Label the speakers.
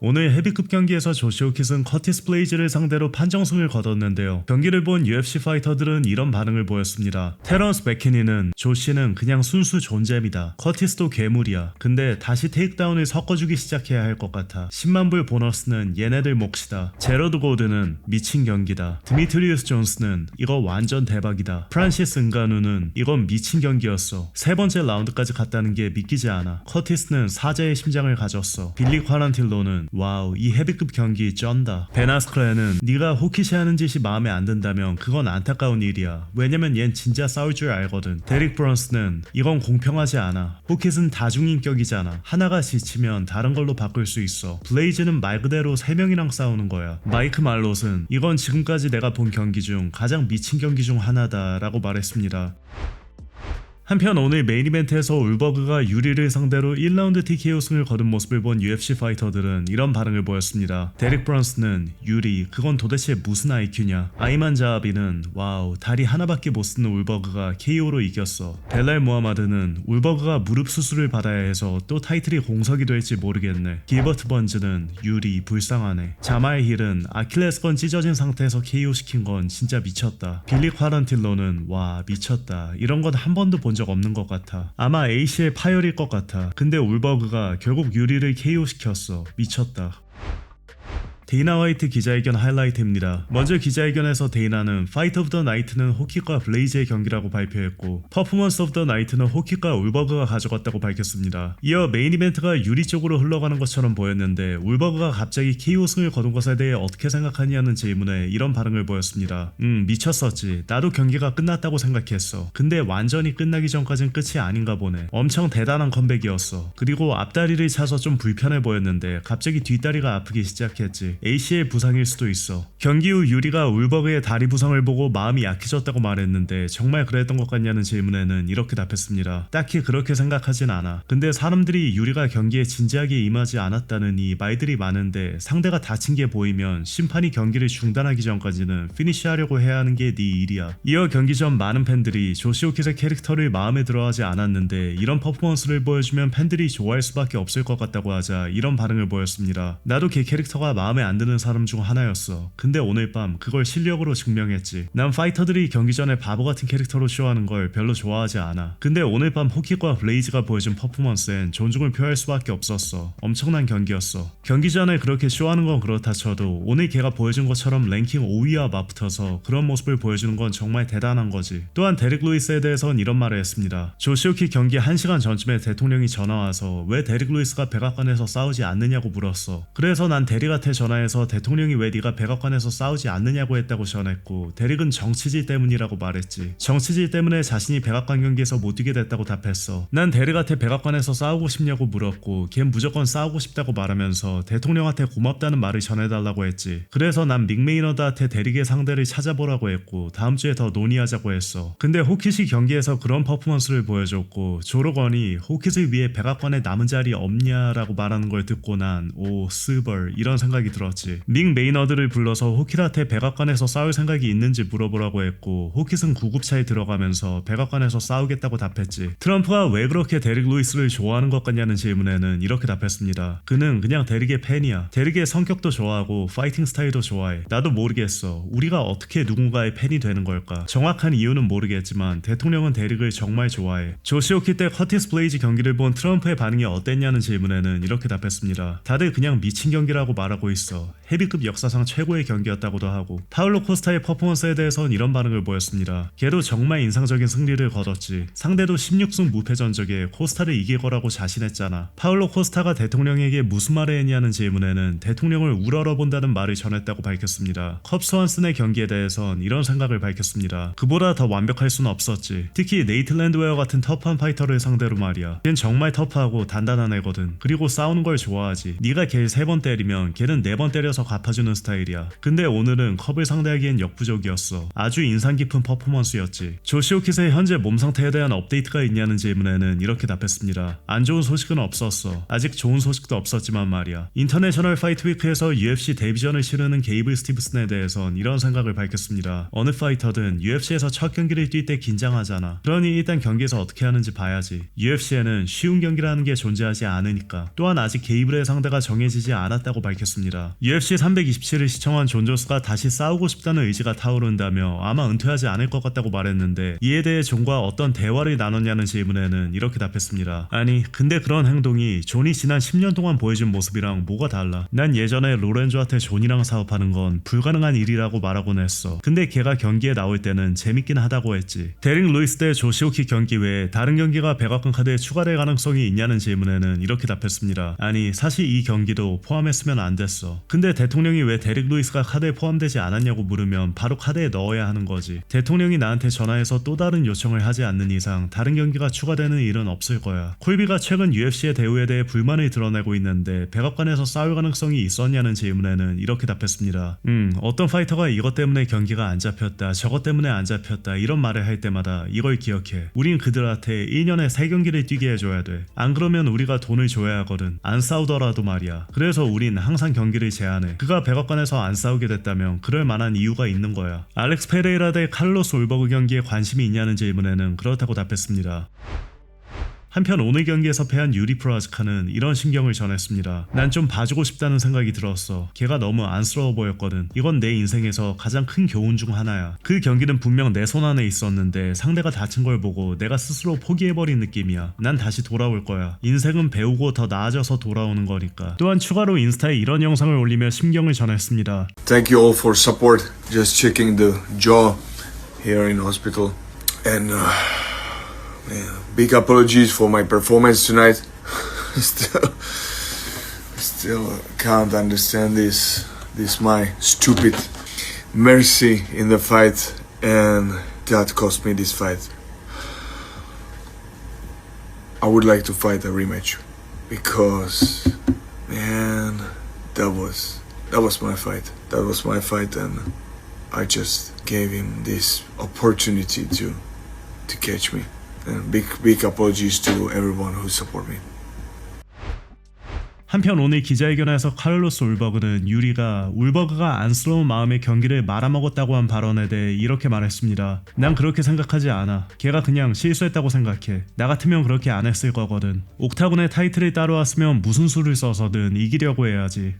Speaker 1: 오늘 헤비급 경기에서 조시 호킷은 커티스 블레이즈를 상대로 판정승을 거뒀는데요. 경기를 본 UFC 파이터들은 이런 반응을 보였습니다. 테런스 맥키니는 조시는 그냥 순수 존재입니다. 커티스도 괴물이야. 근데 다시 테이크다운을 섞어주기 시작해야 할 것 같아. 10만 불 보너스는 얘네들 몫이다. 제러드 고드는 미친 경기다. 드미트리우스 존스는 이거 완전 대박이다. 프란시스 은가누는 이건 미친 경기였어. 세 번째 라운드까지 갔다는 게 믿기지 않아. 커티스는 사자의 심장을 가졌어. 빌리 콰란틸로는 와우 이 헤비급 경기 쩐다. 벤 아스크렌은 네가 호킷이 하는 짓이 마음에 안 든다면 그건 안타까운 일이야. 왜냐면 얜 진짜 싸울 줄 알거든. 데릭 브런스는 이건 공평하지 않아. 호킷은 다중인격이잖아. 하나가 지치면 다른 걸로 바꿀 수 있어. 블레이즈는 말 그대로 3명이랑 싸우는 거야. 마이크 말롯은 이건 지금까지 내가 본 경기 중 가장 미친 경기 중 하나다 라고 말했습니다. 한편 오늘 메인 이벤트에서 울버그가 유리를 상대로 1라운드 TKO 승을 거둔 모습을 본 UFC 파이터들은 이런 반응을 보였습니다. 데릭 브런스는 유리 그건 도대체 무슨 IQ냐. 아이만 자하비는 와우 다리 하나밖에 못 쓰는 울버그가 KO로 이겼어. 벨랄 무하마드는 울버그가 무릎 수술을 받아야 해서 또 타이틀이 공석이 될지 모르겠네. 길버트 번즈는 유리 불쌍하네. 자마의 힐은 아킬레스건 찢어진 상태에서 KO 시킨 건 진짜 미쳤다. 빌리 콰란틸로는 와 미쳤다. 이런 건 한 번도 본 적 없는 것 같아. 아마 ACL 파열일 것 같아. 근데 울버그가 결국 유리를 KO 시켰어. 미쳤다. 데이나 화이트 기자회견 하이라이트입니다. 먼저 기자회견에서 데이나는 파이트 오브 더 나이트는 호킷과 블레이즈의 경기라고 발표했고 퍼포먼스 오브 더 나이트는 호킷과 울버그가 가져갔다고 밝혔습니다. 이어 메인 이벤트가 유리 쪽으로 흘러가는 것처럼 보였는데 울버그가 갑자기 KO 승을 거둔 것에 대해 어떻게 생각하냐는 질문에 이런 반응을 보였습니다. 미쳤었지. 나도 경기가 끝났다고 생각했어. 근데 완전히 끝나기 전까진 끝이 아닌가 보네. 엄청 대단한 컴백이었어. 그리고 앞다리를 차서 좀 불편해 보였는데 갑자기 뒷다리가 아프기 시작했지. ACL 부상일 수도 있어. 경기 후 유리가 울버그의 다리 부상을 보고 마음이 약해졌다고 말했는데 정말 그랬던 것 같냐는 질문에는 이렇게 답했습니다. 딱히 그렇게 생각하진 않아. 근데 사람들이 유리가 경기에 진지하게 임하지 않았다는 이 말들이 많은데 상대가 다친 게 보이면 심판이 경기를 중단하기 전까지는 피니시하려고 해야 하는 게 네 일이야. 이어 경기 전 많은 팬들이 조시 호킷의 캐릭터를 마음에 들어하지 않았는데 이런 퍼포먼스를 보여주면 팬들이 좋아할 수밖에 없을 것 같다고 하자 이런 반응을 보였습니다. 나도 걔 캐릭터가 마음에 안 드는 사람 중 하나였어. 근데 오늘 밤 그걸 실력으로 증명했지. 난 파이터들이 경기 전에 바보 같은 캐릭터로 쇼하는 걸 별로 좋아하지 않아. 근데 오늘 밤 호킷과 블레이즈가 보여준 퍼포먼스엔 존중을 표할 수밖에 없었어. 엄청난 경기였어. 경기 전에 그렇게 쇼하는 건 그렇다 쳐도 오늘 걔가 보여준 것처럼 랭킹 5위와 맞붙어서 그런 모습을 보여주는 건 정말 대단한 거지. 또한 데릭 루이스에 대해선 이런 말을 했습니다. 조시 호킷 경기 1시간 전쯤에 대통령이 전화와서 왜 데릭 루이스가 백악관에서 싸우지 않느냐고 물었어. 그래서 난 데릭한테 전화해서 대통령이 왜 네가 백악관에서 싸우지 않느냐고 했다고 전했고 데릭은 정치질 때문이라고 말했지. 정치질 때문에 자신이 백악관 경기에서 못 뛰게 됐다고 답했어. 난 데릭한테 백악관에서 싸우고 싶냐고 물었고 걘 무조건 싸우고 싶다고 말하면서 대통령한테 고맙다는 말을 전해달라고 했지. 그래서 난 믹메이너드한테 데릭의 상대를 찾아보라고 했고 다음 주에 더 논의하자고 했어. 근데 호킷이 경기에서 그런 퍼포먼스를 보여줬고 조로건이 호킷을 위해 백악관에 남은 자리 없냐라고 말하는 걸 듣고 난 오 스벌 이런 생각이 들었지. 믹 메이너드를 불러서 호킷한테 백악관에서 싸울 생각이 있는지 물어보라고 했고 호킷은 구급차에 들어가면서 백악관에서 싸우겠다고 답했지. 트럼프가 왜 그렇게 데릭 루이스를 좋아하는 것 같냐는 질문에는 이렇게 답했습니다. 그는 그냥 데릭의 팬이야. 데릭의 성격도 좋아하고 파이팅 스타일도 좋아해. 나도 모르겠어. 우리가 어떻게 누군가의 팬이 되는 걸까? 정확한 이유는 모르겠지만 대통령은 데릭을 정말 좋아해. 조시 호킷 때 커티스 블레이즈 경기를 본 트럼프의 반응이 어땠냐는 질문에는 이렇게 답했습니다. 다들 그냥 미친 경기라고 말하고 있어. 헤비급 역사상 최고의 경기였다고도 하고 파울로 코스타의 퍼포먼스에 대해선 이런 반응을 보였습니다. 걔도 정말 인상적인 승리를 거뒀지. 상대도 16승 무패 전적에 코스타를 이길 거라고 자신했잖아. 파울로 코스타가 대통령에게 무슨 말을 했냐는 질문에는 대통령을 우러러본다는 말을 전했다고 밝혔습니다. 컵 스완슨의 경기에 대해선 이런 생각을 밝혔습니다. 그보다 더 완벽할 수는 없었지. 특히 네이트 랜드웨어 같은 터프한 파이터를 상대로 말이야. 걔는 정말 터프하고 단단한 애거든. 그리고 싸우는 걸 좋아하지. 네가 걔를 3번 때리면 걔는 4번 번 때려서 갚아주는 스타일이야. 근데 오늘은 컵을 상대하기엔 역부족이었어. 아주 인상 깊은 퍼포먼스였지. 조시 오킷의 현재 몸 상태에 대한 업데이트가 있냐는 질문에는 이렇게 답했습니다. 안 좋은 소식은 없었어. 아직 좋은 소식도 없었지만 말이야. 인터내셔널 파이트 위크에서 UFC 데뷔전을 치르는 게이블 스티브슨에 대해선 이런 생각을 밝혔습니다. 어느 파이터든 UFC에서 첫 경기를 뛸 때 긴장하잖아. 그러니 일단 경기에서 어떻게 하는지 봐야지. UFC에는 쉬운 경기라는 게 존재하지 않으니까. 또한 아직 게이블의 상대가 정해지지 않았다고 밝혔습니다. UFC 327을 시청한 존 존스가 다시 싸우고 싶다는 의지가 타오른다며 아마 은퇴하지 않을 것 같다고 말했는데, 이에 대해 존과 어떤 대화를 나눴냐는 질문에는 이렇게 답했습니다. 아니 근데 그런 행동이 존이 지난 10년 동안 보여준 모습이랑 뭐가 달라. 난 예전에 로렌조한테 존이랑 사업하는 건 불가능한 일이라고 말하곤 했어. 근데 걔가 경기에 나올 때는 재밌긴 하다고 했지. 데릭 루이스 대 조시 오킷 경기 외에 다른 경기가 백악관 카드에 추가될 가능성이 있냐는 질문에는 이렇게 답했습니다. 아니 사실 이 경기도 포함했으면 안 됐어. 근데 대통령이 왜 데릭 루이스가 카드에 포함되지 않았냐고 물으면 바로 카드에 넣어야 하는 거지. 대통령이 나한테 전화해서 또 다른 요청을 하지 않는 이상 다른 경기가 추가되는 일은 없을 거야. 콜비가 최근 UFC의 대우에 대해 불만을 드러내고 있는데 백악관에서 싸울 가능성이 있었냐는 질문에는 이렇게 답했습니다. 어떤 파이터가 이것 때문에 경기가 안 잡혔다, 저것 때문에 안 잡혔다 이런 말을 할 때마다 이걸 기억해. 우린 그들한테 1년에 3경기를 뛰게 해줘야 돼. 안 그러면 우리가 돈을 줘야 하거든. 안 싸우더라도 말이야. 그래서 우린 항상 경기를 제한해. 그가 백악관에서 안 싸우게 됐다면 그럴 만한 이유가 있는 거야. 알렉스 페레이라 대 칼로스 올버그 경기에 관심이 있냐는 질문에는 그렇다고 답했습니다. 한편 오늘 경기에서 패한 유리 프로아즈카는 이런 신경을 전했습니다. 난 좀 봐주고 싶다는 생각이 들었어. 걔가 너무 안쓰러워 보였거든. 이건 내 인생에서 가장 큰 교훈 중 하나야. 그 경기는 분명 내 손 안에 있었는데 상대가 다친 걸 보고 내가 스스로 포기해버린 느낌이야. 난 다시 돌아올 거야. 인생은 배우고 더 나아져서 돌아오는 거니까. 또한 추가로 인스타에 이런 영상을 올리며 심경을 전했습니다.
Speaker 2: Thank you all for support. Just checking the jaw here in hospital. And yeah, big apologies for my performance tonight. Still can't understand this my stupid mercy in the fight, and that cost me this fight. I would like to fight a rematch because, man, that was my fight. That was my fight, and I just gave him this opportunity to catch me. And big apologies to everyone who support me.
Speaker 1: 한편 오늘 기자회견에서 칼로스 울버그는 유리가 울버그가 안쓰러운 마음에 경기를 말아먹었다고 한 발언에 대해 이렇게 말했습니다. 난 그렇게 생각하지 않아. 걔가 그냥 실수했다고 생각해. 나 같으면 그렇게 안 했을 거거든. 옥타곤의 타이틀을 따라왔으면 무슨 수를 써서든 이기려고 해야지.